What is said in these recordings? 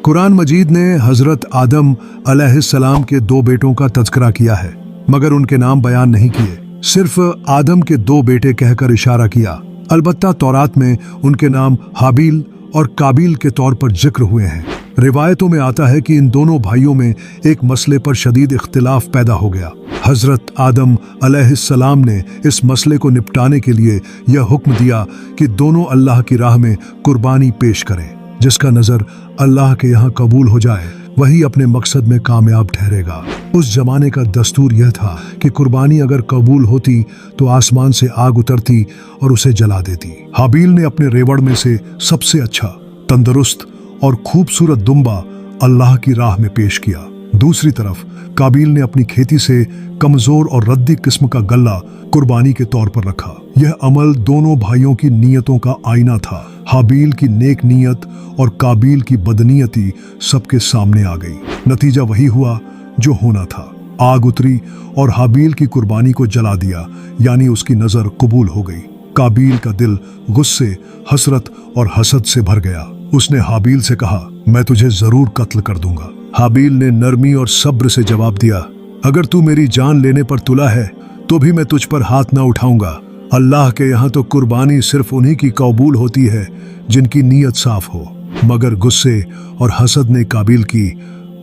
कुरान मजीद ने हजरत आदम अलैहिस्सलाम के 2 बेटों का तज़किरा किया है, मगर उनके नाम बयान नहीं किए, सिर्फ आदम के 2 बेटे कहकर इशारा किया। अलबत्ता तौरात में उनके नाम हाबील और काबिल के तौर पर जिक्र हुए हैं। रिवायतों में आता है कि इन दोनों भाइयों में एक मसले पर शदीद इख्तिलाफ पैदा हो गया। हजरत आदम अलैहिस्सलाम ने इस मसले को निपटाने के लिए यह हुक्म दिया कि दोनों अल्लाह की राह में कुर्बानी पेश करें। जिसका नज़र अल्लाह के यहाँ कबूल हो जाए वही अपने मकसद में कामयाब ठहरेगा। उस जमाने का दस्तूर यह था कि कुर्बानी अगर कबूल होती तो आसमान से आग उतरती और उसे जला देती। हाबील ने अपने रेवड़ में से सबसे अच्छा, तंदुरुस्त और खूबसूरत दुम्बा अल्लाह की राह में पेश किया। दूसरी तरफ काबिल ने अपनी खेती से कमजोर और रद्दी किस्म का गल्ला कुर्बानी के तौर पर रखा। यह अमल दोनों भाइयों की नीयतों का आईना था। हाबील की नेक नीयत और काबिल की बदनीयती सबके सामने आ गई। नतीजा वही हुआ जो होना था। आग उतरी और हाबील की कुर्बानी को जला दिया, यानी उसकी नजर कबूल हो गई। काबिल का दिल गुस्से, हसरत और हसद से भर गया। उसने हाबील से कहा, मैं तुझे जरूर कत्ल कर दूंगा। हाबील ने नरमी और सब्र से जवाब दिया, अगर तू मेरी जान लेने पर तुला है तो भी मैं तुझ पर हाथ न उठाऊंगा। अल्लाह के यहाँ तो कुर्बानी सिर्फ उन्हीं की कबूल होती है जिनकी नीयत साफ हो। मगर गुस्से और हसद ने काबिल की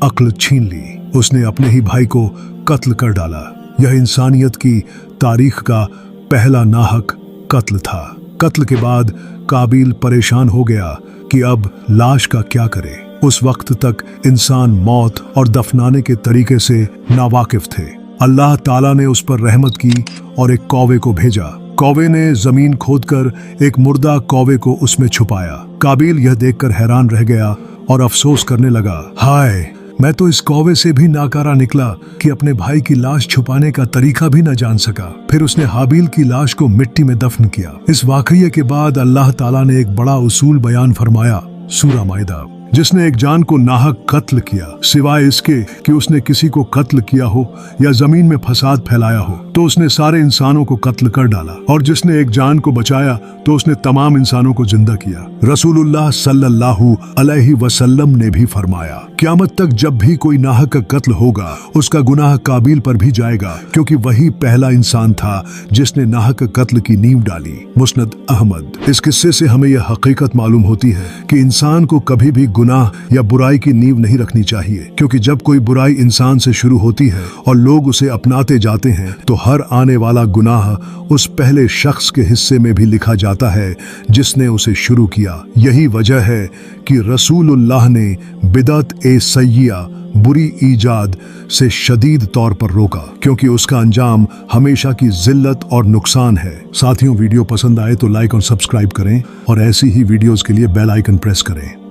अक्ल छीन ली। उसने अपने ही भाई को कत्ल कर डाला। यह इंसानियत की तारीख का पहला नाहक कत्ल था। कत्ल के बाद काबिल परेशान हो गया कि अब लाश का क्या करे। उस वक्त तक इंसान मौत और दफनाने के तरीके से नावाकिफ थे। अल्लाह ताला ने उस पर रहमत की और एक कौवे को भेजा। कौवे ने जमीन खोदकर एक मुर्दा कौवे को उसमें छुपाया। काबिल यह देखकर हैरान रह गया और अफसोस करने लगा, हाय, मैं तो इस कौवे से भी नाकारा निकला कि अपने भाई की लाश छुपाने का तरीका भी न जान सका। फिर उसने हाबील की लाश को मिट्टी में दफन किया। इस वाकये के बाद अल्लाह ताला ने एक बड़ा उसूल बयान फरमाया, सूरा माइदा। जिसने एक जान को नाहक कत्ल किया, सिवाय इसके कि उसने किसी को कत्ल किया हो या जमीन में फसाद फैलाया हो, तो उसने सारे इंसानों को कत्ल कर डाला। और जिसने एक जान को बचाया तो उसने तमाम इंसानों को जिंदा किया। रसूलुल्लाह सल्लल्लाहु अलैहि वसल्लम ने भी फरमाया, क़यामत तक जब भी कोई नाहक का कत्ल होगा उसका गुनाह काबिल पर भी जाएगा, क्योंकि वही पहला इंसान था जिसने नाहक कत्ल की नींव डाली। मुस्नद अहमद। इस किस्से से हमें यह हकीकत मालूम होती है कि इंसान को कभी भी गुनाह या बुराई की नींव नहीं रखनी चाहिए, क्योंकि जब कोई बुराई इंसान से शुरू होती है और लोग उसे अपनाते जाते हैं तो हर आने वाला गुनाह उस पहले शख्स के हिस्से में भी लिखा जाता है जिसने उसे शुरू किया। यही वजह है कि रसूलुल्लाह ने बिदअत ए सय्यिआ, बुरी ईजाद से शदीद तौर पर रोका, क्योंकि उसका अंजाम हमेशा की जिल्लत और नुकसान है। साथियों, वीडियो पसंद आए तो लाइक और सब्सक्राइब करें और ऐसी ही वीडियोस के लिए बेल आइकन प्रेस करें।